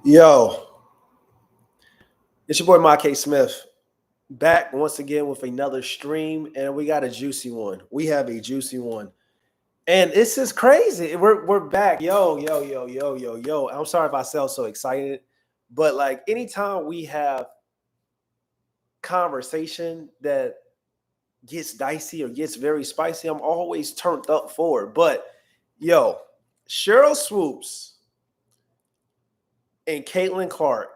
Yo, it's your boy Mike Smith back once again with another stream, and we got a juicy one. We have a juicy one, and this is crazy. We're back. Yo. I'm sorry if I sound so excited, but like anytime we have conversation that gets dicey or gets very spicy, I'm always turned up for it. But yo, Sherly Swoopes and Caitlinclark.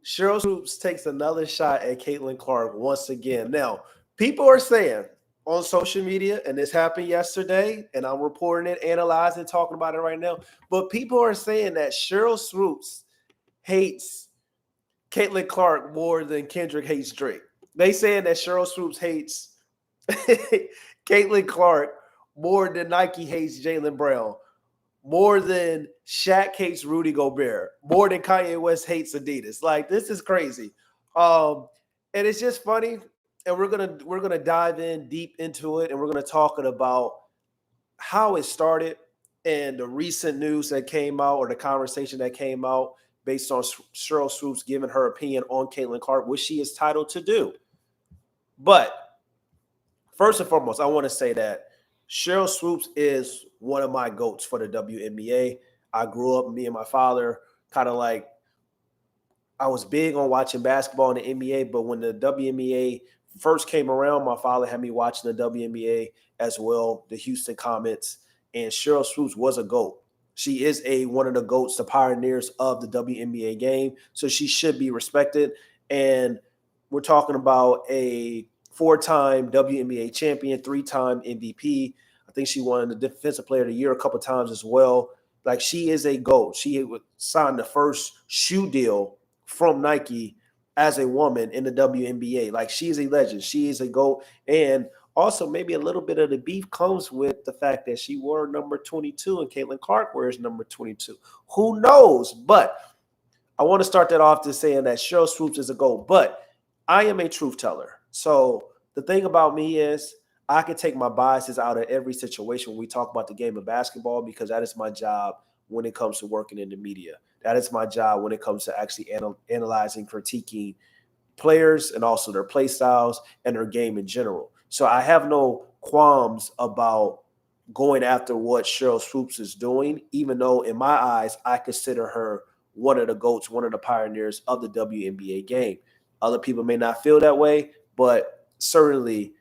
Sherly Swoopes takes another shot at Caitlinclark once again. Now, people are saying on social media, and this happened yesterday, and I'm reporting it, analyzing, talking about it right now, but people are saying that Sherly Swoopes hates Caitlinclark more than Kendrick hates Drake. They saying that Sherly Swoopes hates Caitlinclark more than Nike hates Jaylen Brown, more than Shaq hates Rudy Gobert, more than Kanye West hates Adidas. Like, this is crazy. And it's just funny. And we're gonna dive in deep into it, and we're gonna talk about how it started and the recent news that came out, or the conversation that came out based on Sherly Swoopes giving her opinion on Caitlinclark, which she is titled to do. But first and foremost, I want to say that Sherly Swoopes is one of my GOATs for the WNBA. I grew up, me and my father, kind of like, I was big on watching basketball in the NBA, but when the WNBA first came around, my father had me watching the WNBA as well, the Houston Comets, and Sherly Swoopes was a GOAT. She is one of the GOATs, the pioneers of the WNBA game, so she should be respected. And we're talking about a four-time WNBA champion, three-time MVP. I think she won the Defensive Player of the Year a couple times as well. Like, she is a GOAT. She signed the first shoe deal from Nike as a woman in the WNBA. Like, she is a legend. She is a GOAT. And also, maybe a little bit of the beef comes with the fact that she wore number 22 and Caitlinclark wears number 22. Who knows? But I want to start that off to saying that Sherly Swoopes is a GOAT. But I am a truth teller. So the thing about me is I can take my biases out of every situation when we talk about the game of basketball, because that is my job when it comes to working in the media. That is my job when it comes to actually analyzing, critiquing players and also their play styles and their game in general. So I have no qualms about going after what Sherly Swoopes is doing, even though in my eyes, I consider her one of the GOATs, one of the pioneers of the WNBA game. Other people may not feel that way, but certainly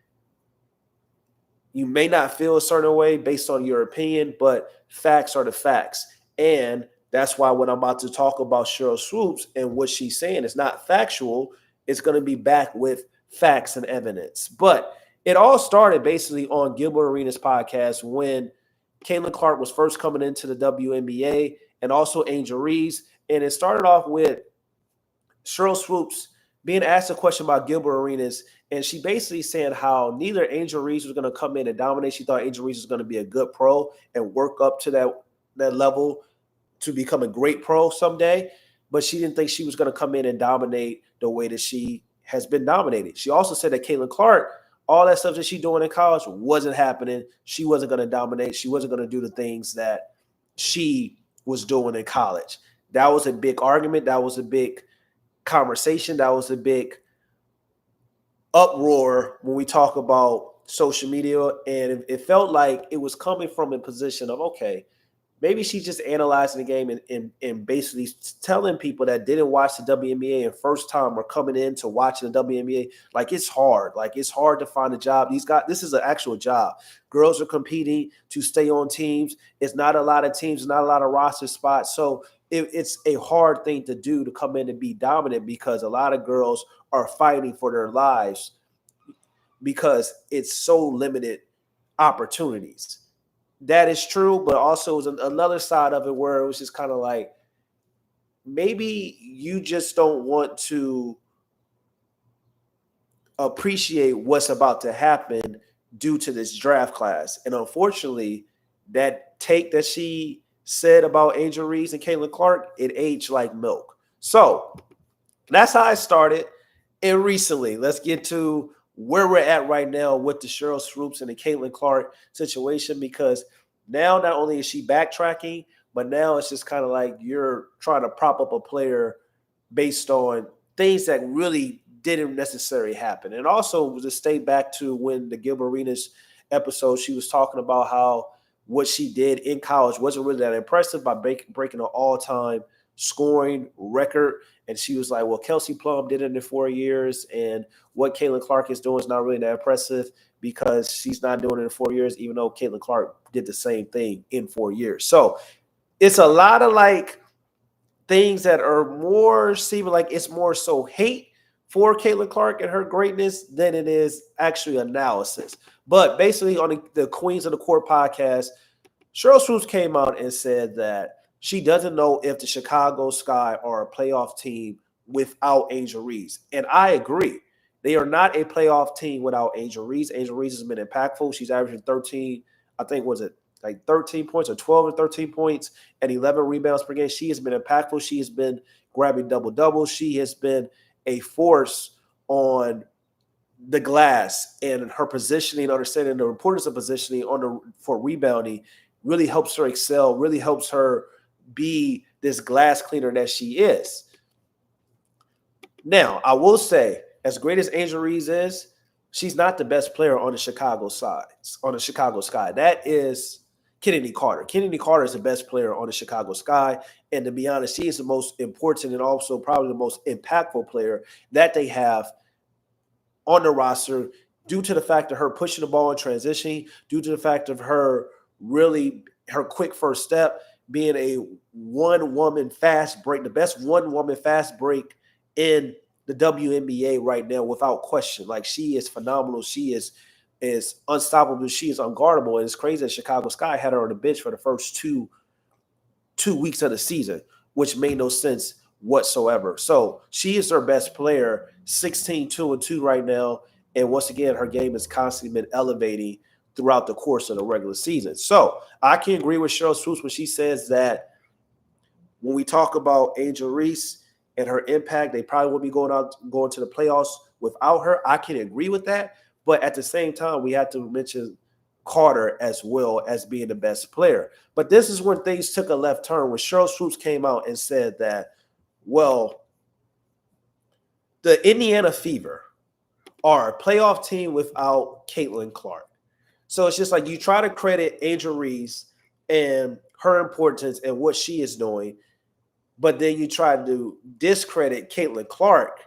you may not feel a certain way based on your opinion, but facts are the facts. And that's why when I'm about to talk about Sherly Swoopes and what she's saying is not factual, it's going to be backed with facts and evidence. But it all started basically on Gilbert Arenas' podcast when Caitlinclark was first coming into the WNBA, and also Angelreese. And it started off with Sherly Swoopes being asked a question about Gilbert Arenas, and she basically saying how neither Angelreese was going to come in and dominate. She thought Angelreese was going to be a good pro and work up to that level to become a great pro someday, but she didn't think she was going to come in and dominate the way that she has been dominated. She also said that Caitlinclark, all that stuff that she's doing in college wasn't happening. She wasn't going to dominate. She wasn't going to do the things that she was doing in college. That was a big argument. That was a big conversation. That was a big uproar when we talk about social media. And it felt like it was coming from a position of, okay, maybe she's just analyzing the game and basically telling people that didn't watch the WNBA and first time or coming into watching the WNBA, like, it's hard. Like, it's hard to find a job. This is an actual job. Girls are competing to stay on teams. It's not a lot of teams, not a lot of roster spots. So it's a hard thing to do, to come in and be dominant, because a lot of girls are fighting for their lives because it's so limited opportunities. That is true, but also is another side of it where it was just kind of like, maybe you just don't want to appreciate what's about to happen due to this draft class. And unfortunately, that take that she said about Angelreese and Caitlinclark, it aged like milk. So that's how I started. And recently, let's get to where we're at right now with the Sherly Swoopes and the Caitlinclark situation, because now not only is she backtracking, But now it's just kind of like you're trying to prop up a player based on things that really didn't necessarily happen. And also to stay back to when the Gilbert Arenas episode, she was talking about how what she did in college wasn't really that impressive by breaking an all-time scoring record. And she was like, well, Kelsey Plum did it in 4 years, and what Caitlin Clark is doing is not really that impressive because she's not doing it in 4 years, even though Caitlin Clark did the same thing in 4 years. So it's a lot of like things that are more seeming like it's more so hate for Caitlin Clark and her greatness than it is actually analysis. But basically on the Queens of the Court podcast, Sherly Swoopes came out and said that she doesn't know if the Chicago Sky are a playoff team without Angelreese. And I agree. They are not a playoff team without Angelreese. Angelreese has been impactful. She's averaging 13, I think, was it like 13 points or 12 or 13 points and 11 rebounds per game. She has been impactful. She has been grabbing double-doubles. She has been a force on the glass, and her positioning, understanding the importance of positioning for rebounding really helps her excel, really helps her be this glass cleaner that she is. Now, I will say, as great as Angelreese is, she's not the best player on the Chicago side, on the Chicago Sky. That is Kennedy Carter. Kennedy Carter is the best player on the Chicago Sky. And to be honest, she is the most important and also probably the most impactful player that they have on the roster due to the fact of her pushing the ball and transitioning, due to the fact of her quick first step, being a one-woman fast break, the best one-woman fast break in the WNBA right now without question. Like, she is phenomenal. She is unstoppable. She is unguardable. And it's crazy that Chicago Sky had her on the bench for the first two weeks of the season, which made no sense whatsoever. So she is their best player, 16-2-2 right now. And once again, her game has constantly been elevating throughout the course of the regular season. So I can agree with Sherly Swoopes when she says that when we talk about Angelreese and her impact, they probably will be going to the playoffs without her. I can agree with that. But at the same time, we have to mention Carter as well as being the best player. But this is when things took a left turn, when Sherly Swoopes came out and said that, well, the Indiana Fever are a playoff team without Caitlin Clark. So it's just like you try to credit Angelreese and her importance and what she is doing, but then you try to discredit Caitlin Clark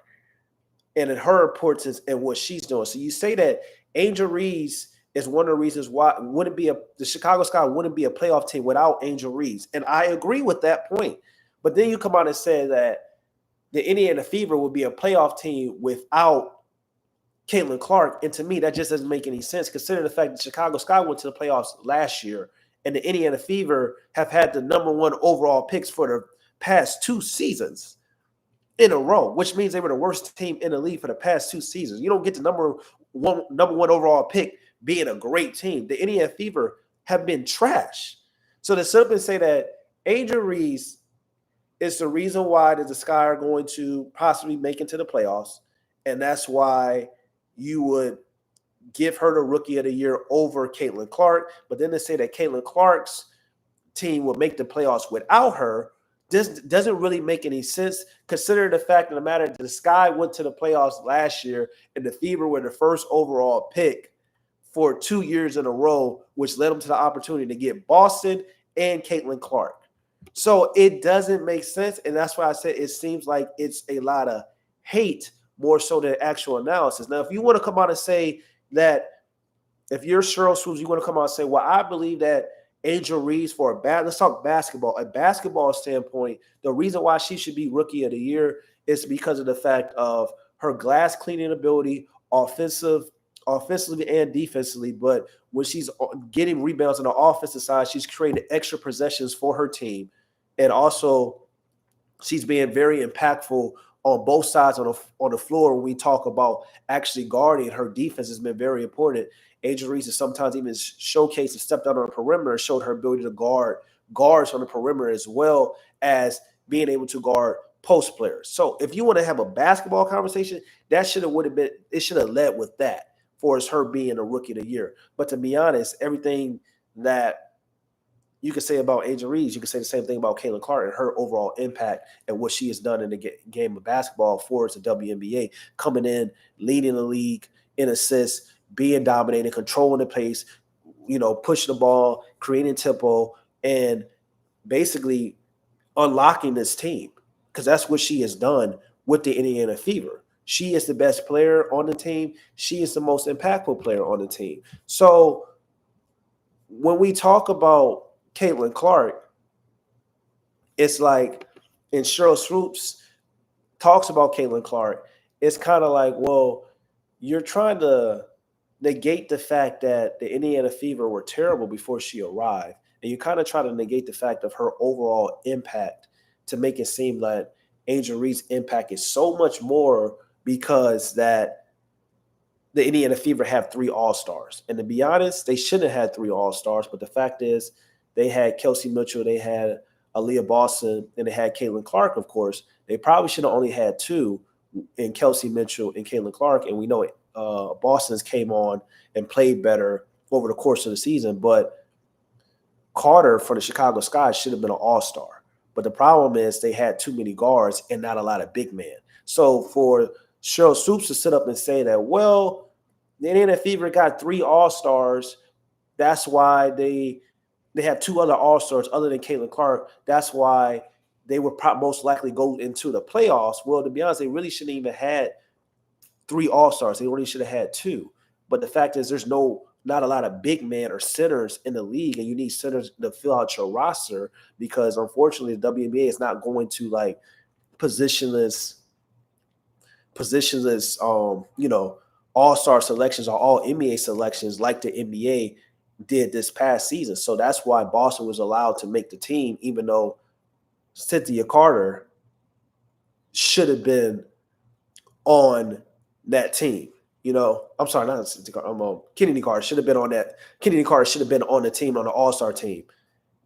and her importance and what she's doing. So you say that Angelreese is one of the reasons why the Chicago Sky wouldn't be a playoff team without Angelreese. And I agree with that point. But then you come out and say that the Indiana Fever would be a playoff team without Caitlin Clark. And to me, that just doesn't make any sense, considering the fact that Chicago Sky went to the playoffs last year and the Indiana Fever have had the number one overall picks for the past 2 seasons in a row, which means they were the worst team in the league for the past 2 seasons. You don't get the number one overall pick being a great team. The Indiana Fever have been trash. So to simply say that Angelreese is the reason why the Sky are going to possibly make it to the playoffs, and that's why you would give her the Rookie of the Year over Caitlin Clark. But then to say that Caitlin Clark's team would make the playoffs without her, this doesn't really make any sense, considering the fact of the matter that the Sky went to the playoffs last year and the Fever were the first overall pick for 2 years in a row, which led them to the opportunity to get Boston and Caitlin Clark. So it doesn't make sense, and that's why I said it seems like it's a lot of hate more so than actual analysis. Now, if you want to come out and say that, if you're Sherly Swoopes, you want to come out and say, well, I believe that Angelreese let's talk basketball. A basketball standpoint, the reason why she should be Rookie of the Year is because of the fact of her glass cleaning ability, offensively and defensively. But when she's getting rebounds on the offensive side, she's creating extra possessions for her team. And also, she's being very impactful on both sides on the floor. When we talk about actually guarding, her defense has been very important. Angelreese has sometimes even showcased and stepped out on the perimeter and showed her ability to guard guards on the perimeter as well as being able to guard post players. So if you want to have a basketball conversation, it should have led with that for as her being a Rookie of the Year. But to be honest, everything that you could say about Angelreese, you could say the same thing about Caitlin Clark and her overall impact and what she has done in the game of basketball for the WNBA, coming in, leading the league in assists, being dominating, controlling the pace, pushing the ball, creating tempo, and basically unlocking this team, because that's what she has done with the Indiana Fever. She is the best player on the team. She is the most impactful player on the team. So when we talk about Caitlin Clark, it's like, and Sherly Swoopes talks about Caitlin Clark, it's kind of like, well, you're trying to negate the fact that the Indiana Fever were terrible before she arrived. And you kind of try to negate the fact of her overall impact to make it seem like Angelreese's impact is so much more because that the Indiana Fever have 3 All-Stars. And to be honest, they shouldn't have had 3 All-Stars. But the fact is, they had Kelsey Mitchell, they had Aaliyah Boston, and they had Caitlin Clark, of course. They probably should have only had 2 in Kelsey Mitchell and Caitlin Clark. And we know Boston's came on and played better over the course of the season. But Carter for the Chicago Sky should have been an All-Star. But the problem is they had too many guards and not a lot of big men. So for Sherly Swoopes to sit up and say that, well, the Indiana Fever got 3 All-Stars. That's why they have 2 other All-Stars other than Caitlin Clark. That's why they would most likely go into the playoffs. Well, to be honest, they really shouldn't even had 3 All-Stars. They only should have had 2. But the fact is there's not a lot of big men or centers in the league, and you need centers to fill out your roster because, unfortunately, the WNBA is not going to like positionless all-star selections or all NBA selections like the NBA did this past season. So that's why Boston was allowed to make the team, even though Cynthia Carter should have been on that team. I'm sorry, not Cynthia Carter. Kennedy Carter should have been on that. Kennedy Carter should have been on the team, on the All-Star team,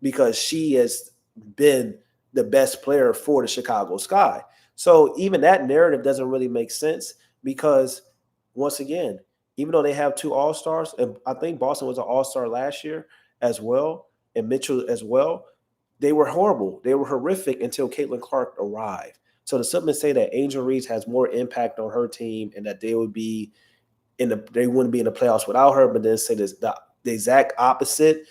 because she has been the best player for the Chicago Sky. So even that narrative doesn't really make sense because, once again, even though they have 2 All-Stars, and I think Boston was an All-Star last year as well, and Mitchell as well, they were horrible. They were horrific until Caitlin Clark arrived. So to simply say that Angelreese has more impact on her team and that they wouldn't be in the playoffs without her, but then say this, the exact opposite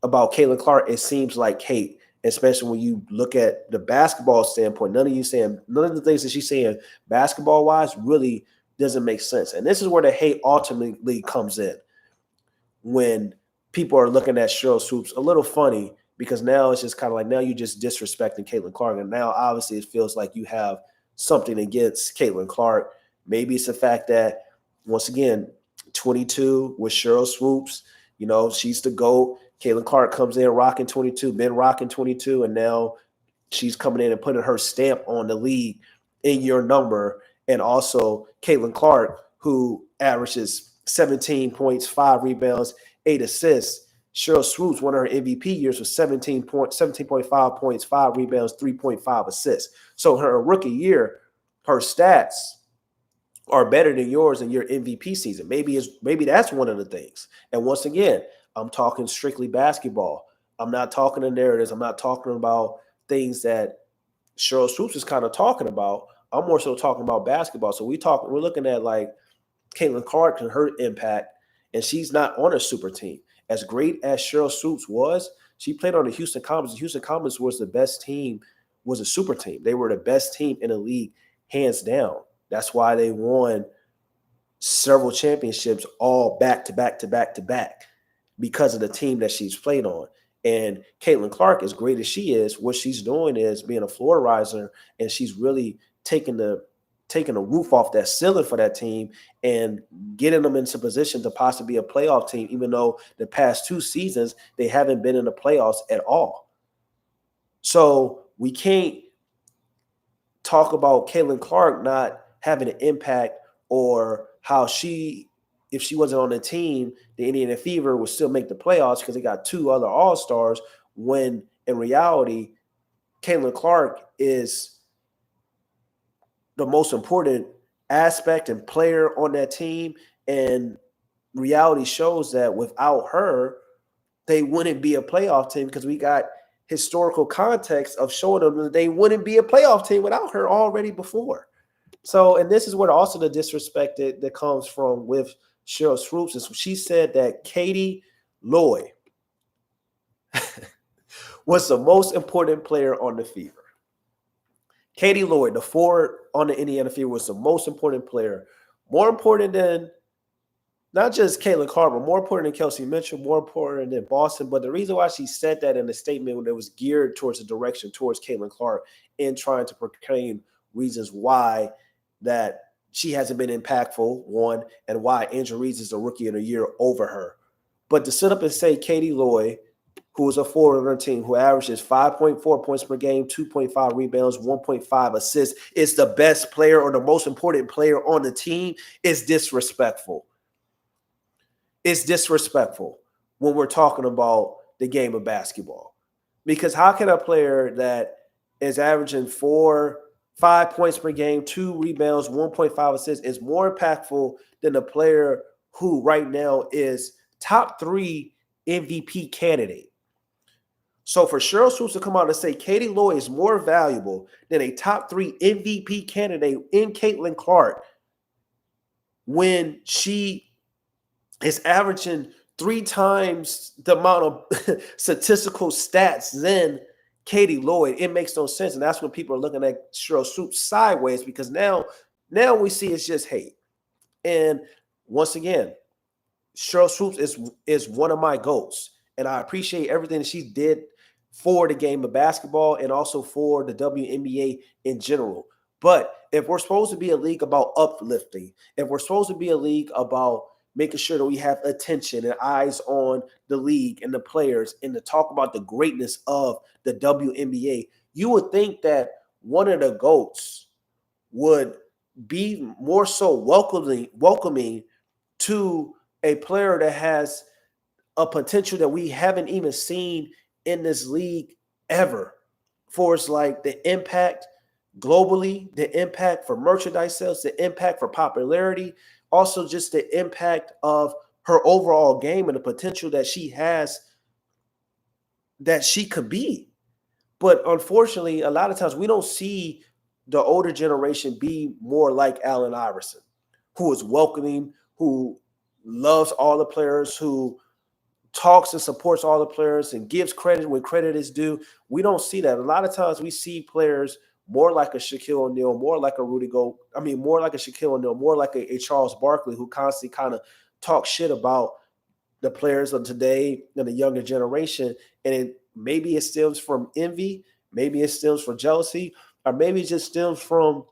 about Caitlin Clark, it seems like hate, especially when you look at the basketball standpoint. None of the things that she's saying basketball-wise really doesn't make sense. And this is where the hate ultimately comes in, when people are looking at Sherly Swoopes a little funny, because now it's just kind of like, now you're just disrespecting Caitlin Clark. And now obviously it feels like you have something against Caitlin Clark. Maybe it's the fact that, once again, 22 with Sherly Swoopes, she's the GOAT. Caitlin Clark comes in rocking 22, been rocking 22, and now she's coming in and putting her stamp on the league in your number. And also Caitlin Clark, who averages 17 points, 5 rebounds, 8 assists. Sherly Swoopes, one of her MVP years, was 17.5 points, 5 rebounds, 3.5 assists. So her rookie year, her stats are better than yours in your MVP season. Maybe that's one of the things. And once again, I'm talking strictly basketball. I'm not talking the narratives. I'm not talking about things that Sherly Swoopes is kind of talking about. I'm more so talking about basketball. So we're looking at like Caitlin Clark and her impact, and she's not on a super team. As great as Sherly Swoopes was, she played on the Houston Comets. The Houston Comets was the best team, was a super team. They were the best team in the league, hands down. That's why they won several championships all back to back to back to back, because of the team that she's played on. And Caitlin Clark, as great as she is, what she's doing is being a floor riser, and she's really taking the roof off that ceiling for that team and getting them into position to possibly be a playoff team, even though the past 2 seasons they haven't been in the playoffs at all. So we can't talk about Caitlin Clark not having an impact, or how if she wasn't on the team, the Indiana Fever would still make the playoffs because they got 2 other All-Stars, when in reality, Caitlin Clark is the most important aspect and player on that team. And reality shows that without her, they wouldn't be a playoff team because we got historical context of showing them that they wouldn't be a playoff team without her already before. So, and this is where also the disrespect that comes from with Sherly Swoopes is she said that Katie Lou was the most important player on the Fever. Katie Lou, the forward on the Indiana Fever, was the most important player. More important than not just Caitlin Clark, but more important than Kelsey Mitchell, more important than Boston. But the reason why she said that in a statement that was geared towards the direction towards Caitlin Clark in trying to proclaim reasons why that she hasn't been impactful, one, and why Angelreese is the rookie of the year over her. But to sit up and say Katie Lou, who is a forward on her team, who averages 5.4 points per game, 2.5 rebounds, 1.5 assists, is the best player or the most important player on the team, is disrespectful. It's disrespectful when we're talking about the game of basketball. Because how can a player that is averaging 5 points per game, 2 rebounds, 1.5 assists is more impactful than a player who right now is top 3 MVP candidate? So for Sherly Swoopes to come out and say Katie Lou is more valuable than a top 3 MVP candidate in Caitlin Clark when she is averaging 3 times the amount of statistical stats than Katie Lou, it makes no sense. And that's when people are looking at Sherly Swoopes sideways, because now we see it's just hate. And once again, Sherly Swoopes is one of my GOATs. And I appreciate everything that she did for the game of basketball and also for the WNBA in general. But if we're supposed to be a league about uplifting, if we're supposed to be a league about making sure that we have attention and eyes on the league and the players and to talk about the greatness of the WNBA, you would think that one of the GOATs would be more so welcoming to a player that has a potential that we haven't even seen in this league ever. For it's like the impact globally, the impact for merchandise sales, the impact for popularity, also just the impact of her overall game and the potential that she has, that she could be. But unfortunately, a lot of times we don't see the older generation be more like Allen Iverson, who is welcoming, who loves all the players, who talks and supports all the players and gives credit when credit is due. We don't see that. A lot of times we see players more like a Shaquille O'Neal, more like a more like a Shaquille O'Neal, more like a Charles Barkley, who constantly kind of talk shit about the players of today and the younger generation. And maybe it stems from envy, maybe it stems from jealousy, or maybe it just stems from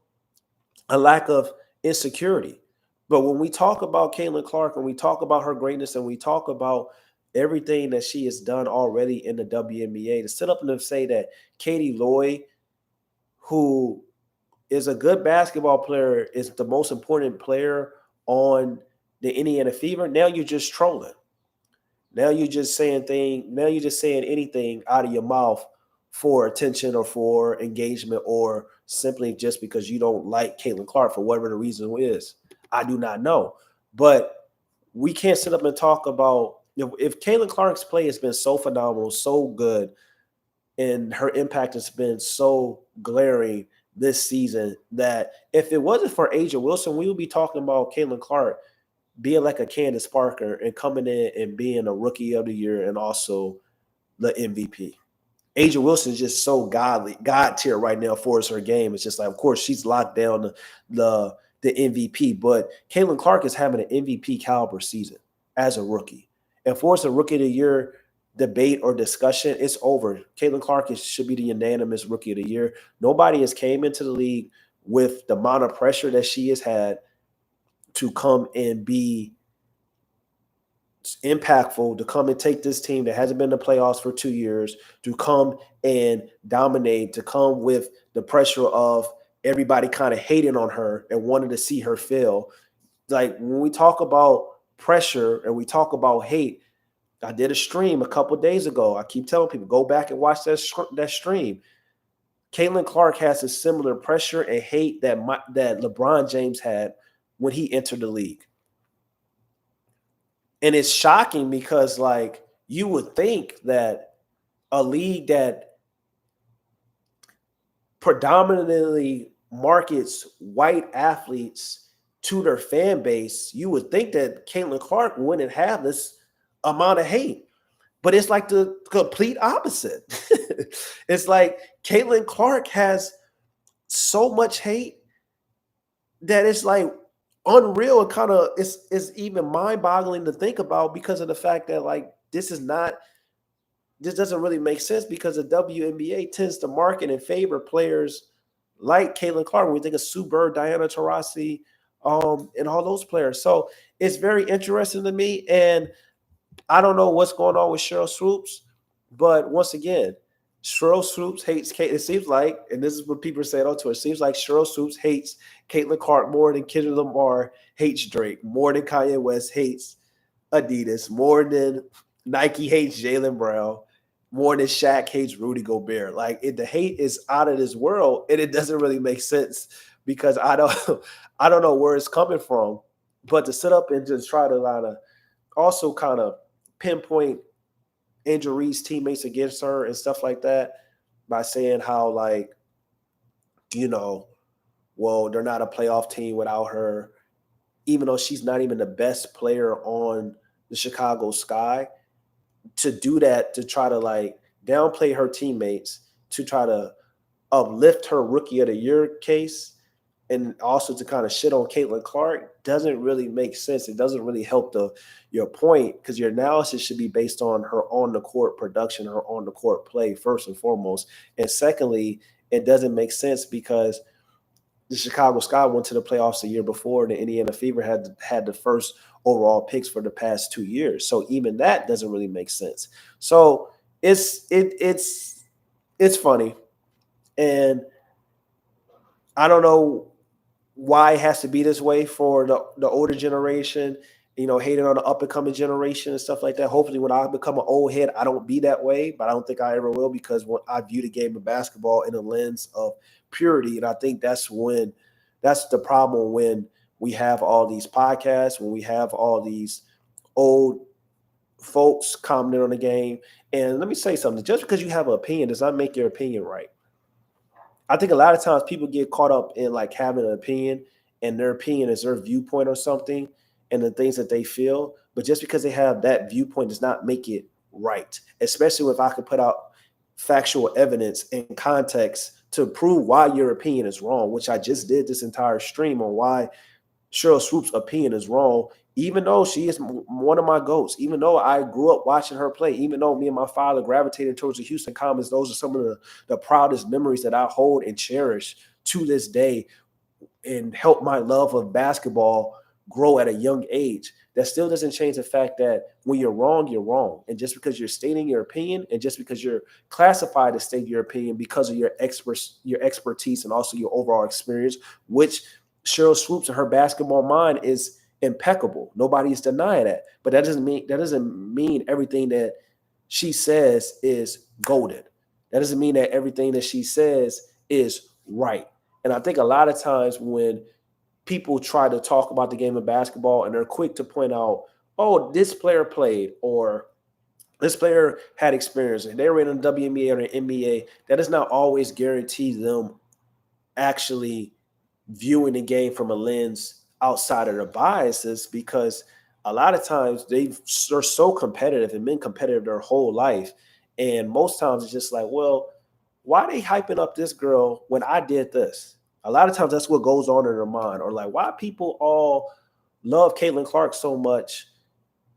a lack of insecurity. But when we talk about Caitlin Clark and we talk about her greatness and we talk about everything that she has done already in the WNBA, to sit up and to say that Katie Lou, who is a good basketball player, is the most important player on the Indiana Fever, now you're just trolling. Now you're just saying anything out of your mouth for attention or for engagement, or simply just because you don't like Caitlin Clark for whatever the reason is. I do not know. But we can't sit up and talk about, if Caitlin Clark's play has been so phenomenal, so good, and her impact has been so glaring this season, that if it wasn't for A'ja Wilson, we would be talking about Caitlin Clark being like a Candace Parker and coming in and being a rookie of the year and also the MVP. A'ja Wilson is just so godly, God tier right now for her game. It's just like, of course, she's locked down the MVP, but Caitlin Clark is having an MVP caliber season as a rookie. And for us, a rookie of the year debate or discussion, it's over. Caitlin Clark should be the unanimous rookie of the year. Nobody has came into the league with the amount of pressure that she has had to come and be impactful, to come and take this team that hasn't been in the playoffs for 2 years, to come and dominate, to come with the pressure of everybody kind of hating on her and wanting to see her fail. Like, when we talk about pressure and we talk about hate, I did a stream a couple days ago. I keep telling people, go back and watch that stream. Caitlin Clark has a similar pressure and hate that LeBron James had when he entered the league. And it's shocking because, like, you would think that a league that predominantly markets white athletes to their fan base, you would think that Caitlin Clark wouldn't have this amount of hate. But it's like the complete opposite. It's like Caitlin Clark has so much hate that it's like unreal. And kind of it's even mind-boggling to think about because of the fact that like this doesn't really make sense because the WNBA tends to market and favor players like Caitlin Clark. When we think of Sue Bird, Diana Taurasi, and all those players. So it's very interesting to me. And I don't know what's going on with Sherly Swoopes, but once again, Sherly Swoopes hates Kate. It seems like, and this is what people are saying on Twitter, it seems like Sherly Swoopes hates Caitlin Clark more than Kendrick Lamar hates Drake, more than Kanye West hates Adidas, more than Nike hates Jaylen Brown, more than Shaq hates Rudy Gobert. Like the hate is out of this world, and it doesn't really make sense because I don't know where it's coming from. But to sit up and just try to also kind of pinpoint Angelreese teammates against her and stuff like that by saying how like, well, they're not a playoff team without her, even though she's not even the best player on the Chicago Sky. To do that, to try to like downplay her teammates, to try to uplift her rookie of the year case, and also to kind of shit on Caitlin Clark doesn't really make sense. It doesn't really help your point because your analysis should be based on her on the court production, her on the court play first and foremost. And secondly, it doesn't make sense because the Chicago Sky went to the playoffs the year before, and the Indiana Fever had the first overall picks for the past 2 years. So even that doesn't really make sense. So it's funny, and I don't know why it has to be this way for the older generation, hating on the up and coming generation and stuff like that. Hopefully when I become an old head, I don't be that way, but I don't think I ever will because when I view the game of basketball in a lens of purity. And I think that's the problem when we have all these podcasts, when we have all these old folks commenting on the game. And let me say something, just because you have an opinion does not make your opinion right. I think a lot of times people get caught up in like having an opinion and their opinion is their viewpoint or something and the things that they feel. But just because they have that viewpoint does not make it right, especially if I could put out factual evidence and context to prove why your opinion is wrong, which I just did this entire stream on why Sherly Swoopes' opinion is wrong, even though she is one of my GOATs, even though I grew up watching her play, even though me and my father gravitated towards the Houston Comets. Those are some of the proudest memories that I hold and cherish to this day and help my love of basketball grow at a young age. That still doesn't change the fact that when you're wrong, you're wrong. And just because you're stating your opinion and just because you're classified to state your opinion because of your expertise and also your overall experience, which Sherly Swoopes and her basketball mind is impeccable. Nobody's denying that. But that doesn't mean everything that she says is golden. That doesn't mean that everything that she says is right. And I think a lot of times when people try to talk about the game of basketball and they're quick to point out, oh, this player played or this player had experience and they were in the WNBA or the NBA, that does not always guarantee them actually viewing the game from a lens outside of their biases, because a lot of times they're so competitive and been competitive their whole life. And most times it's just like, well, why are they hyping up this girl when I did this? A lot of times that's what goes on in their mind. Or like, why people all love Caitlin Clark so much?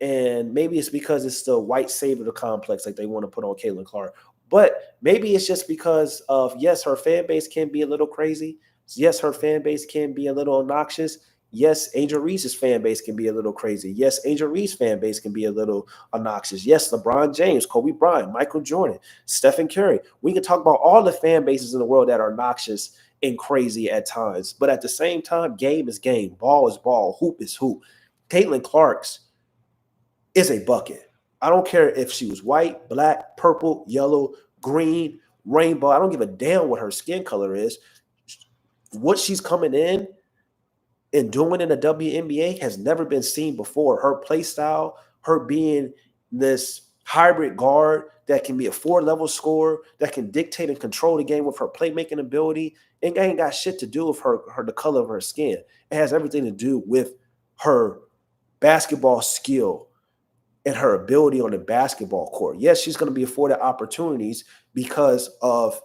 And maybe it's because it's the white savior complex like they want to put on Caitlin Clark. But maybe it's just because of, yes, her fan base can be a little crazy. Yes, her fan base can be a little obnoxious. Yes, Angelreese's fan base can be a little crazy. Yes, Angelreese's fan base can be a little obnoxious. Yes, LeBron James, Kobe Bryant, Michael Jordan, Stephen Curry. We can talk about all the fan bases in the world that are obnoxious and crazy at times. But at the same time, game is game. Ball is ball. Hoop is hoop. Caitlin Clark's is a bucket. I don't care if she was white, black, purple, yellow, green, rainbow. I don't give a damn what her skin color is. What she's coming in and doing in the WNBA has never been seen before. Her play style, her being this hybrid guard that can be a 4-level scorer, that can dictate and control the game with her playmaking ability. It ain't got shit to do with her the color of her skin. It has everything to do with her basketball skill and her ability on the basketball court. Yes, she's going to be afforded opportunities because of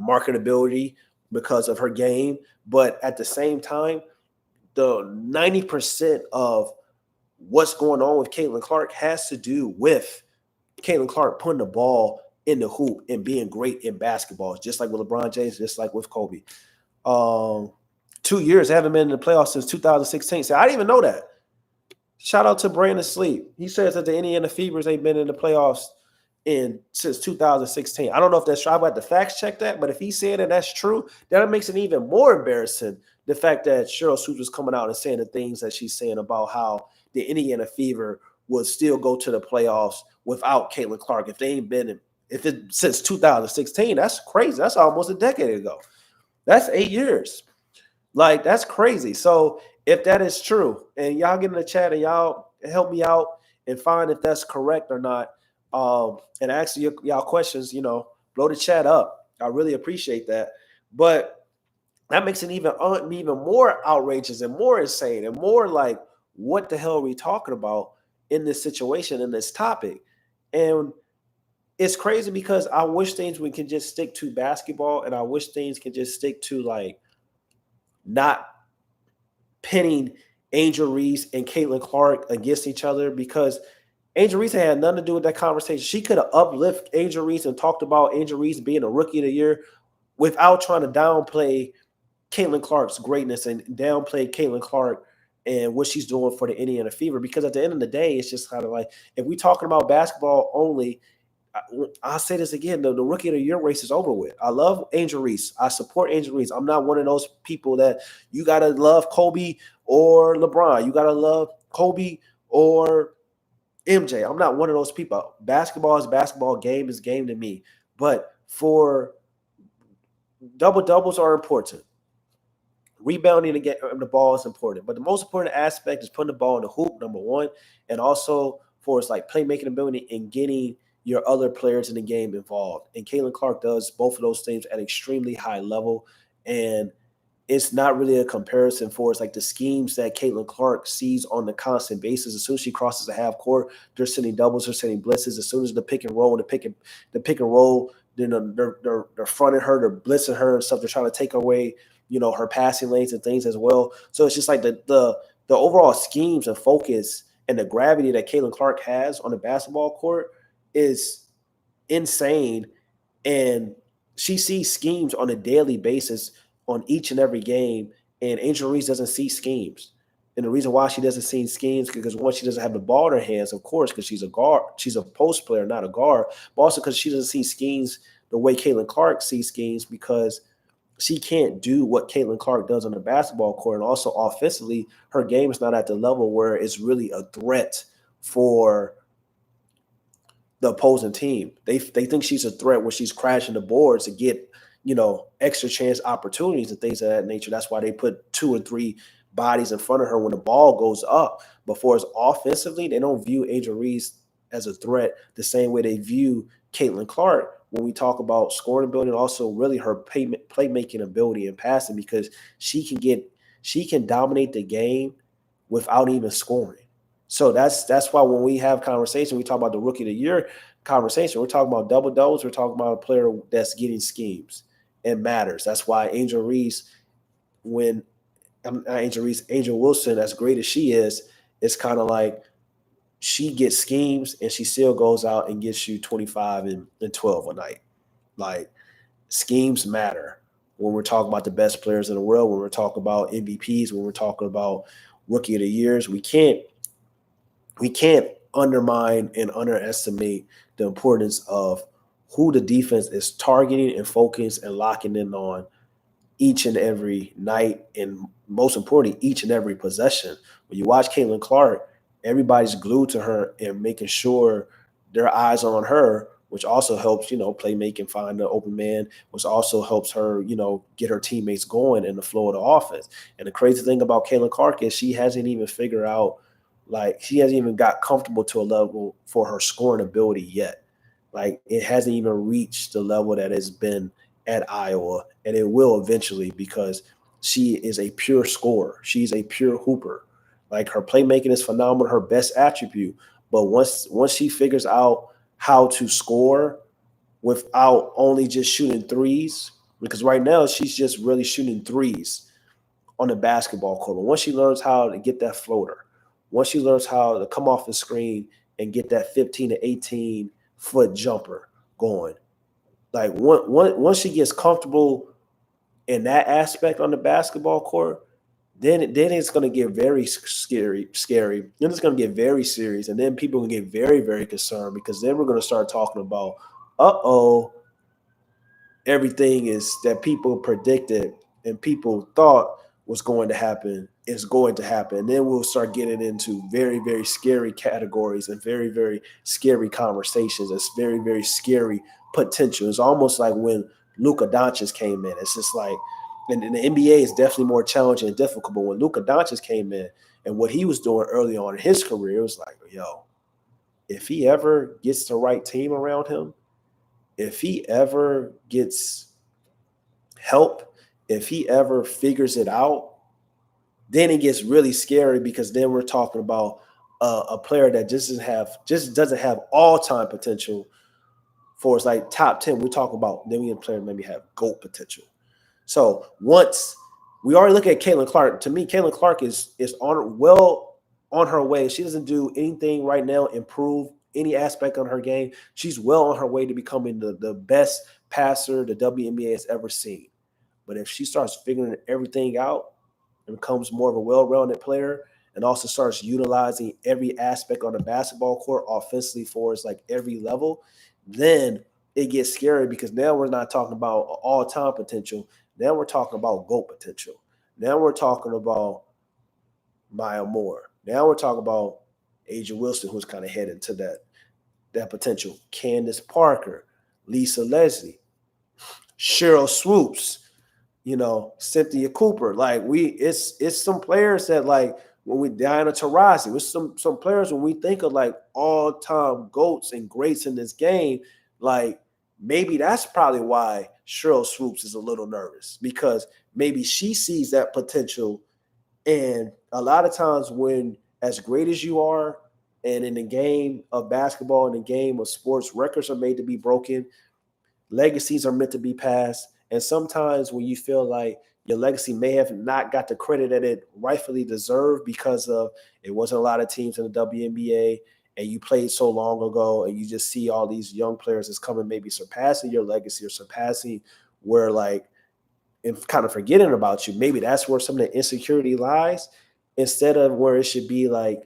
marketability, because of her game, but at the same time, the 90% of what's going on with Caitlin Clark has to do with Caitlin Clark putting the ball in the hoop and being great in basketball, just like with LeBron James, just like with Kobe. 2 years, they haven't been in the playoffs since 2016. So I didn't even know that. Shout out to Brandon Sleep. He says that the Indiana Fevers ain't been in the playoffs since 2016. I don't know if that's true. I've got to fact check that, but if he said that that's true, that makes it even more embarrassing. The fact that Sherly Swoopes was coming out and saying the things that she's saying about how the Indiana Fever would still go to the playoffs without Caitlin Clark if they ain't been since 2016. That's crazy. That's almost a decade ago. That's 8 years. Like, that's crazy. So if that is true, and y'all get in the chat and y'all help me out and find if that's correct or not, and ask y'all questions, blow the chat up. I really appreciate that. But that makes it even more outrageous and more insane and more like, what the hell are we talking about in this situation, in this topic? And it's crazy because I wish things we can just stick to basketball, and I wish things can just stick to like not pinning Angelreese and Caitlin Clark against each other, because Angelreese had nothing to do with that conversation. She could have uplifted Angelreese and talked about Angelreese being a rookie of the year without trying to downplay Caitlin Clark's greatness and downplay Caitlin Clark and what she's doing for the Indiana Fever. Because at the end of the day, it's just kind of like, if we're talking about basketball only, I'll say this again, the rookie of the year race is over with. I love Angelreese. I support Angelreese. I'm not one of those people that you got to love Kobe or LeBron. You got to love Kobe or MJ. I'm not one of those people. Basketball is basketball. Game is game to me. But for double-doubles are important. Rebounding to get the ball is important. But the most important aspect is putting the ball in the hoop, number one, and also for its like playmaking ability and getting your other players in the game involved. And Caitlin Clark does both of those things at extremely high level. And it's not really a comparison for it's like the schemes that Caitlin Clark sees on the constant basis. As soon as she crosses the half court, they're sending doubles, they're sending blitzes. As soon as the pick and roll, the pick and roll, then they're fronting her, they're blitzing her and stuff. They're trying to take away, her passing lanes and things as well. So it's just like the overall schemes and focus and the gravity that Caitlin Clark has on the basketball court is insane. And she sees schemes on a daily basis on each and every game, and Angelreese doesn't see schemes. And the reason why she doesn't see schemes, because one, she doesn't have the ball in her hands, of course, because she's a guard. She's a post player, not a guard. But also because she doesn't see schemes the way Caitlin Clark sees schemes, because she can't do what Caitlin Clark does on the basketball court. And also offensively, her game is not at the level where it's really a threat for the opposing team. They think she's a threat when she's crashing the boards to get, extra chance opportunities and things of that nature. That's why they put 2 or 3 bodies in front of her when the ball goes up. But for us offensively, they don't view Angelreese as a threat the same way they view Caitlin Clark when we talk about scoring ability, and also really her playmaking ability and passing, because she can dominate the game without even scoring. So that's why when we have conversation, we talk about the rookie of the year conversation, we're talking about double-doubles, we're talking about a player that's getting schemes and matters. That's why Angelreese, Angel Wilson, as great as she is, it's kind of like she gets schemes and she still goes out and gets you 25 and 12 a night. Like, schemes matter when we're talking about the best players in the world, when we're talking about MVPs, when we're talking about rookie of the years. We can't undermine and underestimate the importance of who the defense is targeting and focusing and locking in on each and every night, and most importantly, each and every possession. When you watch Caitlin Clark, everybody's glued to her and making sure their eyes are on her, which also helps, playmaking, find the open man, which also helps her, get her teammates going in the flow of the offense. And the crazy thing about Caitlin Clark is she hasn't even figured out Like, she hasn't even got comfortable to a level for her scoring ability yet. Like, it hasn't even reached the level that it's been at Iowa, and it will eventually because she is a pure scorer. She's a pure hooper. Like, her playmaking is phenomenal, her best attribute. But once she figures out how to score without only just shooting threes, because right now she's just really shooting threes on the basketball court. But once she learns how to get that floater, once she learns how to come off the screen and get that 15 to 18-foot jumper going, like once she gets comfortable in that aspect on the basketball court, then it's going to get very scary. Then it's going to get very serious, and then people can get very, very concerned because then we're going to start talking about, everything is that people predicted and people thought was going to happen is going to happen. And then we'll start getting into very, very scary categories and very, very scary conversations. It's very, very scary potential. It's almost like when Luka Doncic came in. It's just like, and the NBA is definitely more challenging and difficult. But when Luka Doncic came in and what he was doing early on in his career, it was like, yo, if he ever gets the right team around him, if he ever gets help, if he ever figures it out, then it gets really scary because then we're talking about a player that just doesn't have all-time potential for it's like top 10. We're talking about then we can player maybe have GOAT potential. So once we already look at Caitlin Clark, to me, Caitlin Clark is on her way. She doesn't do anything right now, improve any aspect on her game. She's well on her way to becoming the best passer the WNBA has ever seen. But if she starts figuring everything out and becomes more of a well-rounded player and also starts utilizing every aspect on the basketball court offensively for its like every level, then it gets scary because now we're not talking about all-time potential. Now we're talking about GOAT potential. Now we're talking about Maya Moore. Now we're talking about Aja Wilson, who's kind of headed to that potential. Candace Parker, Lisa Leslie, Cheryl Swoopes, Cynthia Cooper. Like it's some players that like when we Diana Taurasi, with some players when we think of like all-time GOATs and greats in this game, like maybe that's probably why Cheryl Swoopes is a little nervous because maybe she sees that potential. And a lot of times when as great as you are and in the game of basketball, in the game of sports, records are made to be broken, legacies are meant to be passed. And sometimes when you feel like your legacy may have not got the credit that it rightfully deserved because of it wasn't a lot of teams in the WNBA and you played so long ago and you just see all these young players that's coming maybe surpassing your legacy or surpassing where like and kind of forgetting about you. Maybe that's where some of the insecurity lies instead of where it should be like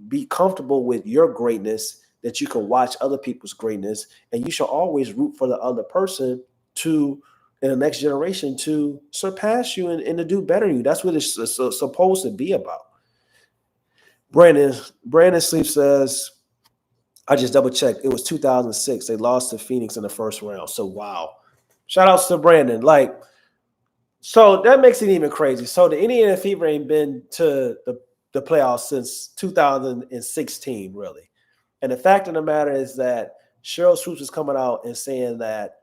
be comfortable with your greatness that you can watch other people's greatness and you should always root for the other person to in the next generation to surpass you and to do better than you. That's what it's supposed to be about. Brandon Sleep says, I just double checked. It was 2006. They lost to Phoenix in the first round. So wow. Shout outs to Brandon. Like, so that makes it even crazy. So the Indiana Fever ain't been to the playoffs since 2016, really. And the fact of the matter is that Cheryl Swoopes is coming out and saying that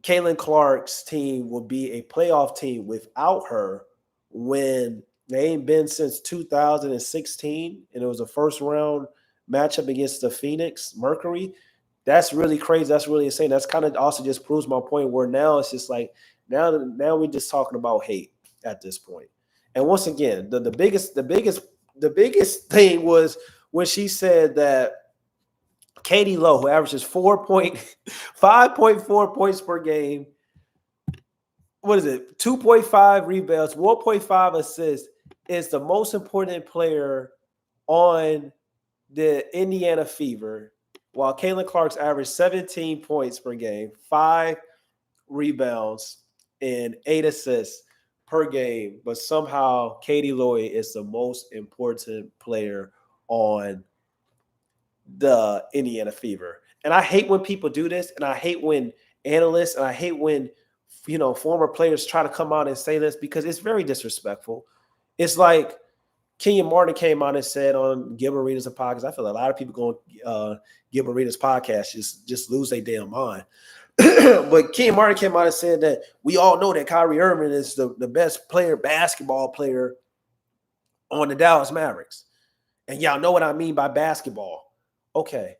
Caitlin Clark's team will be a playoff team without her when they ain't been since 2016, and it was a first round matchup against the Phoenix Mercury. That's really crazy. That's really insane. That's kind of also just proves my point where now it's just like now we're just talking about hate at this point. And once again, the biggest thing was when she said that Katie Lou, who averages 5.4 points per game, 2.5 rebounds, 1.5 assists, is the most important player on the Indiana Fever, while Caitlin Clark's averaged 17 points per game, 5 rebounds, and 8 assists per game. But somehow Katie Lou is the most important player on the Indiana Fever. And I hate when people do this, and I hate when analysts, and I hate when former players try to come out and say this because it's very disrespectful. It's like Kenyon Martin came out and said on Gilbert Arenas' podcast, I feel a lot of people going Gilbert Arenas' podcast just lose their damn mind. But Kenyon Martin came out and said that we all know that Kyrie Irving is the best basketball player on the Dallas Mavericks. And y'all know what I mean by basketball. Okay.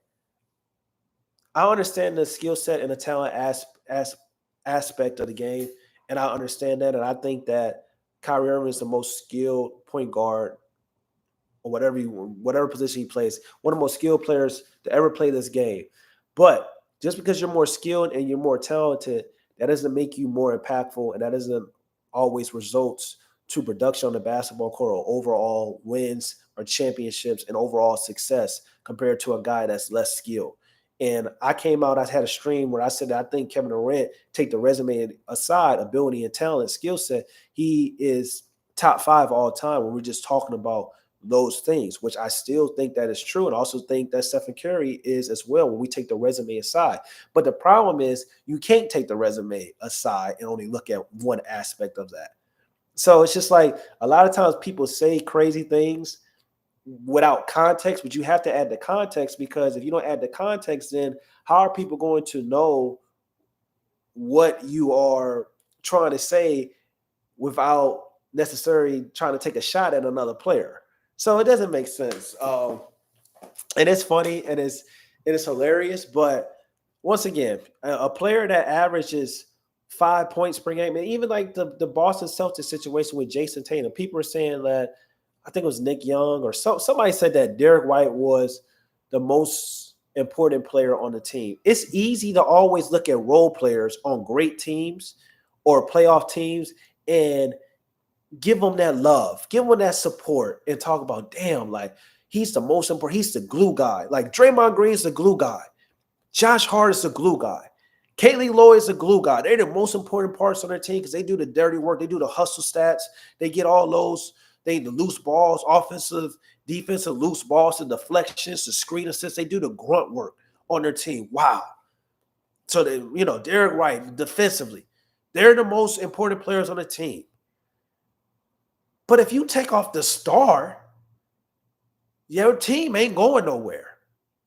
I understand the skill set and the talent aspect of the game, and I understand that. And I think that Kyrie Irving is the most skilled point guard or whatever position he plays, one of the most skilled players to ever play this game. But just because you're more skilled and you're more talented, that doesn't make you more impactful, and that doesn't always results to production on the basketball court or overall wins or championships and overall success compared to a guy that's less skilled. And I came out, I had a stream where I said that I think Kevin Durant, take the resume aside, ability and talent, skill set, he is top 5 all time when we're just talking about those things, which I still think that is true. And I also think that Stephen Curry is as well when we take the resume aside. But the problem is you can't take the resume aside and only look at one aspect of that. So it's just like a lot of times people say crazy things without context, but you have to add the context, because if you don't add the context, then how are people going to know what you are trying to say without necessarily trying to take a shot at another player? So it doesn't make sense. And it's funny and it's hilarious. But once again, a player that averages 5 points per game, and even like the Boston Celtics situation with Jason Tatum, people are saying that, I think it was Nick Young or somebody said that Derek White was the most important player on the team. It's easy to always look at role players on great teams or playoff teams and give them that love, give them that support, and talk about, damn, like he's the most important, he's the glue guy. Like Draymond Green's the glue guy. Josh Hart is the glue guy. Katie Lou is the glue guy. They're the most important parts on their team because they do the dirty work. They do the hustle stats. They get all those, the loose balls, offensive, defensive loose balls, the deflections, the screen assists. They do the grunt work on their team. Wow. So, Derek White, defensively, they're the most important players on the team. But if you take off the star, your team ain't going nowhere.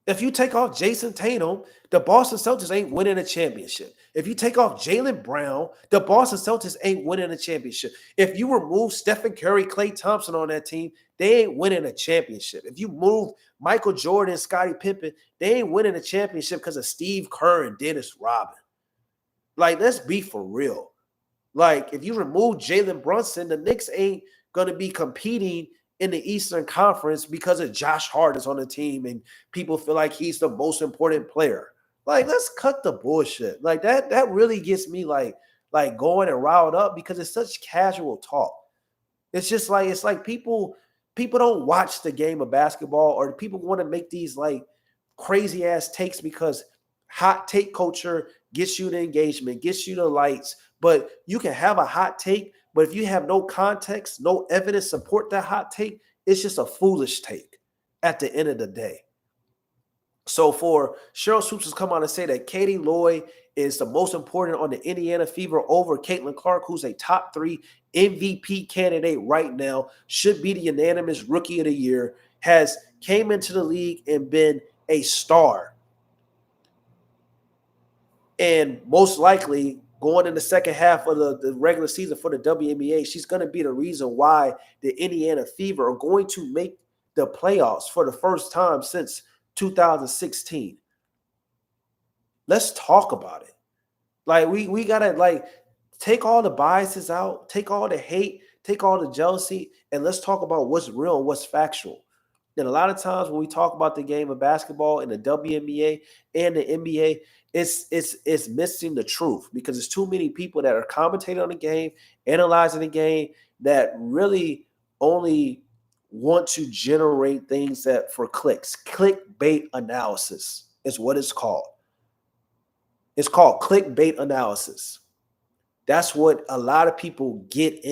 If you take off Jason Tatum, the Boston Celtics ain't winning a championship. If you take off Jaylen Brown, the Boston Celtics ain't winning a championship. If you remove Stephen Curry, Klay Thompson on that team, they ain't winning a championship. If you move Michael Jordan, Scottie Pippen, they ain't winning a championship because of Steve Kerr and Dennis Rodman. Like, let's be for real. Like, if you remove Jalen Brunson, the Knicks ain't going to be competing in the Eastern Conference because of Josh Hart is on the team and people feel like he's the most important player. Like, let's cut the bullshit. Like, that really gets me like going and riled up because it's such casual talk. It's just like, it's like people don't watch the game of basketball, or people want to make these like crazy ass takes because hot take culture gets you the engagement, gets you the lights. But you can have a hot take, but if you have no context, no evidence support that hot take, it's just a foolish take at the end of the day. So for Sherly Swoopes to come on and say that Katie Lou is the most important on the Indiana Fever over Caitlin Clark, who's a top 3 MVP candidate right now, should be the unanimous Rookie of the Year, came into the league and been a star. And most likely going in the second half of the regular season for the WNBA, she's going to be the reason why the Indiana Fever are going to make the playoffs for the first time since 2016. Let's talk about it. Like, we got to, like, take all the biases out, take all the hate, take all the jealousy, and let's talk about what's real and what's factual. And a lot of times when we talk about the game of basketball and the WNBA and the NBA, it's missing the truth because there's too many people that are commentating on the game, analyzing the game, that really only want to generate things that for clicks. Clickbait analysis is what it's called. It's called clickbait analysis. That's what a lot of people get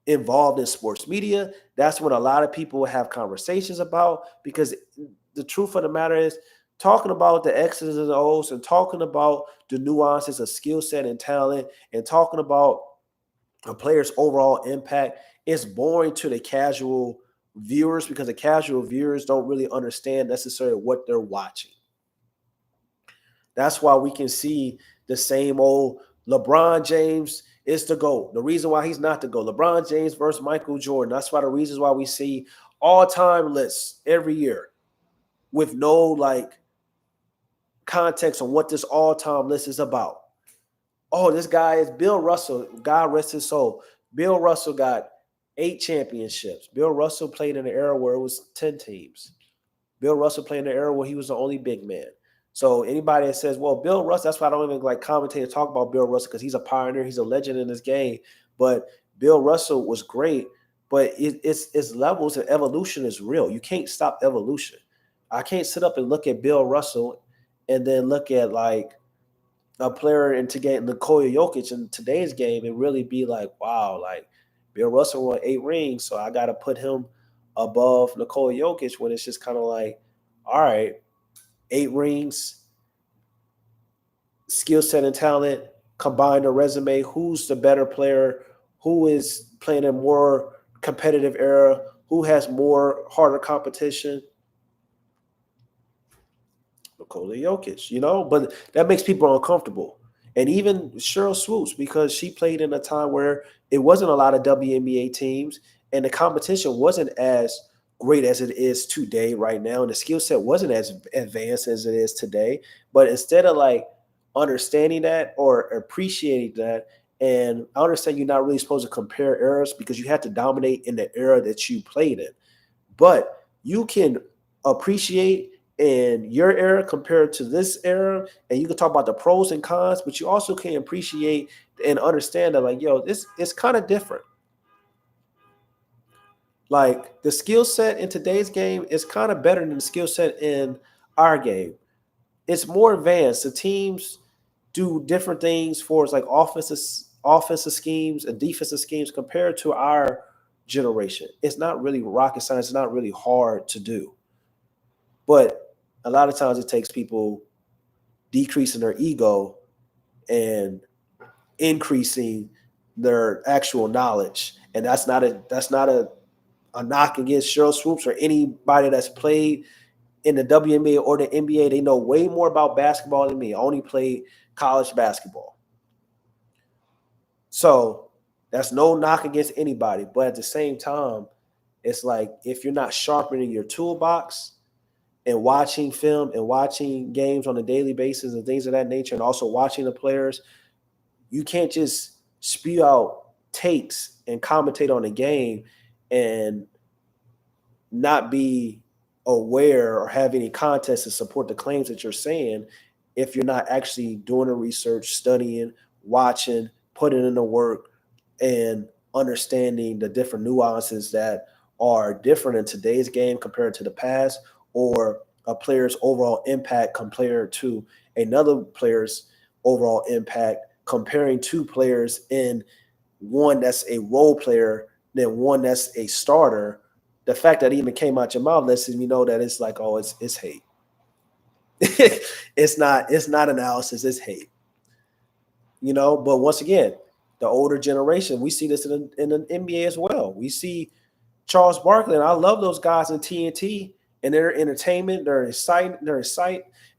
involved in sports media. That's what a lot of people have conversations about, because the truth of the matter is, talking about the X's and O's and talking about the nuances of skill set and talent and talking about a player's overall impact is boring to the casual viewers, because the casual viewers don't really understand necessarily what they're watching. That's why we can see the same old LeBron James is the GOAT. The reason why he's not the GOAT. LeBron James versus Michael Jordan. That's why the reasons why we see all-time lists every year with no like context on what this all-time list is about. Oh, this guy is Bill Russell. God rest his soul. Bill Russell got 8 championships. Bill Russell played in an era where it was 10 teams. Bill Russell played in an era where he was the only big man. So anybody that says, well, Bill Russell, that's why I don't even like commentate and talk about Bill Russell, because he's a pioneer, he's a legend in this game. But Bill Russell was great, but it's levels and evolution is real. You can't stop evolution. I can't sit up and look at Bill Russell and then look at like a player into game, Nikola Jokic in today's game, and really be like, wow, like Bill Russell won 8 rings, so I got to put him above Nikola Jokic, when it's just kind of like, all right, 8 rings, skill set and talent, combine a resume. Who's the better player? Who is playing in more competitive era? Who has more harder competition? Nikola Jokic, you know, but that makes people uncomfortable. And even Sherly Swoopes, because she played in a time where it wasn't a lot of WNBA teams and the competition wasn't as great as it is today right now. And the skill set wasn't as advanced as it is today. But instead of like understanding that or appreciating that, and I understand you're not really supposed to compare eras because you have to dominate in the era that you played in. But you can appreciate in your era compared to this era, and you can talk about the pros and cons, but you also can appreciate and understand that, like, yo, this is kind of different. Like the skill set in today's game is kind of better than the skill set in our game. It's more advanced. The teams do different things for us, like offensive schemes and defensive schemes compared to our generation. It's not really rocket science. It's not really hard to do. But a lot of times it takes people decreasing their ego and increasing their actual knowledge. And that's not a knock against Sherly Swoopes or anybody that's played in the WNBA or the NBA. They know way more about basketball than me. I only played college basketball. So that's no knock against anybody. But at the same time, it's like if you're not sharpening your toolbox and watching film and watching games on a daily basis and things of that nature, and also watching the players, you can't just spew out takes and commentate on the game and not be aware or have any context to support the claims that you're saying if you're not actually doing the research, studying, watching, putting in the work, and understanding the different nuances that are different in today's game compared to the past, or a player's overall impact compared to another player's overall impact, comparing 2 players in one that's a role player than one that's a starter. The fact that it even came out your mouth lets me know that it's like, oh, it's hate. it's not analysis, it's hate. You know, but once again, the older generation, we see this in the NBA as well. We see Charles Barkley, and I love those guys in TNT and their entertainment, their excitement.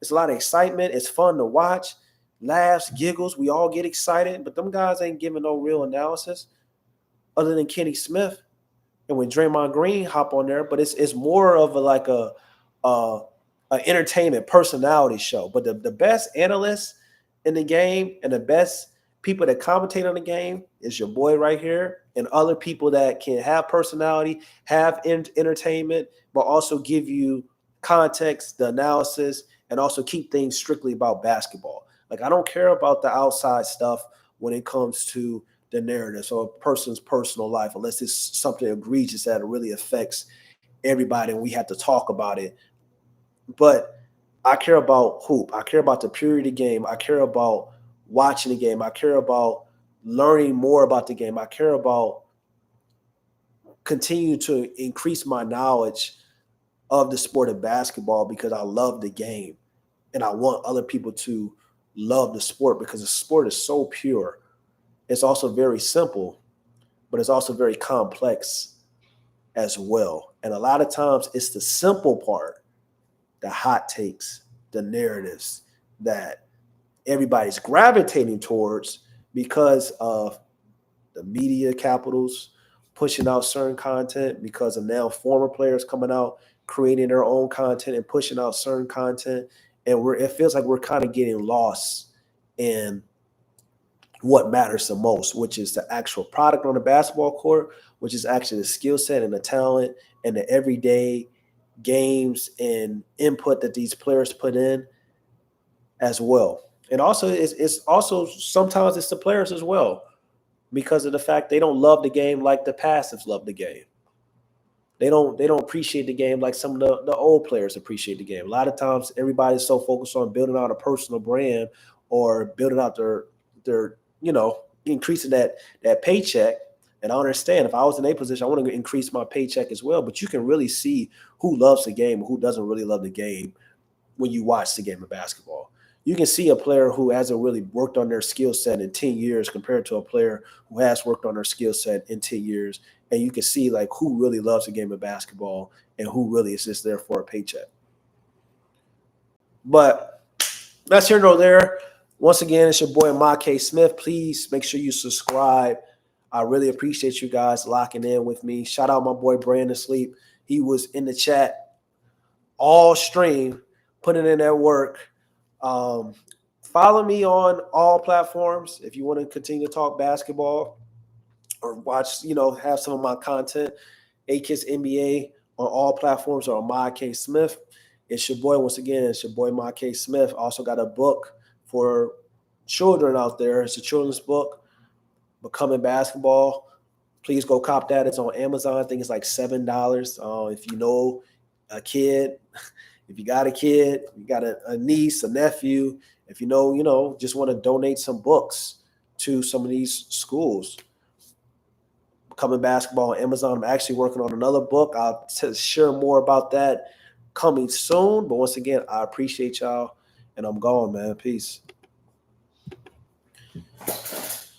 It's a lot of excitement. It's fun to watch, laughs, giggles. We all get excited, but them guys ain't giving no real analysis other than Kenny Smith and when Draymond Green hop on there. But it's more of a entertainment personality show. But the best analysts in the game and the best people that commentate on the game is your boy right here, and other people that can have personality, have entertainment, but also give you context, the analysis, and also keep things strictly about basketball. Like, I don't care about the outside stuff when it comes to the narrative or a person's personal life, unless it's something egregious that really affects everybody and we have to talk about it. But I care about hoop. I care about the purity of the game. I care about watching the game. I care about learning more about the game. I care about continue to increase my knowledge of the sport of basketball because I love the game and I want other people to love the sport because the sport is so pure. It's also very simple, but it's also very complex as well. And a lot of times it's the simple part, the hot takes, the narratives that everybody's gravitating towards because of the media capitals pushing out certain content, because of now former players coming out, creating their own content and pushing out certain content. And it feels like we're kind of getting lost in what matters the most, which is the actual product on the basketball court, which is actually the skill set and the talent and the everyday games and input that these players put in as well. And also, it's also sometimes it's the players as well, because of the fact they don't love the game like the passives love the game. They don't appreciate the game like some of the old players appreciate the game. A lot of times everybody's so focused on building out a personal brand or building out their increasing that paycheck. And I understand, if I was in a position, I want to increase my paycheck as well. But you can really see who loves the game and who doesn't really love the game when you watch the game of basketball. You can see a player who hasn't really worked on their skill set in 10 years compared to a player who has worked on their skill set in 10 years. And you can see like who really loves the game of basketball and who really is just there for a paycheck. But that's here nor there. Once again, it's your boy Ma K. Smith. Please make sure you subscribe. I really appreciate you guys locking in with me. Shout out my boy Brandon Sleep. He was in the chat all stream, putting in that work. Follow me on all platforms if you want to continue to talk basketball or watch, have some of my content. AKIS NBA on all platforms or on Ma K. Smith. It's your boy, once again, it's your boy Ma K. Smith. Also got a book for children out there. It's a children's book, Becoming Basketball. Please go cop that. It's on Amazon. I think it's like $7. If you know a kid, if you got a kid, you got a niece, a nephew, if just want to donate some books to some of these schools. Becoming Basketball on Amazon. I'm actually working on another book. I'll share more about that coming soon. But once again, I appreciate y'all, and I'm gone, man. Peace.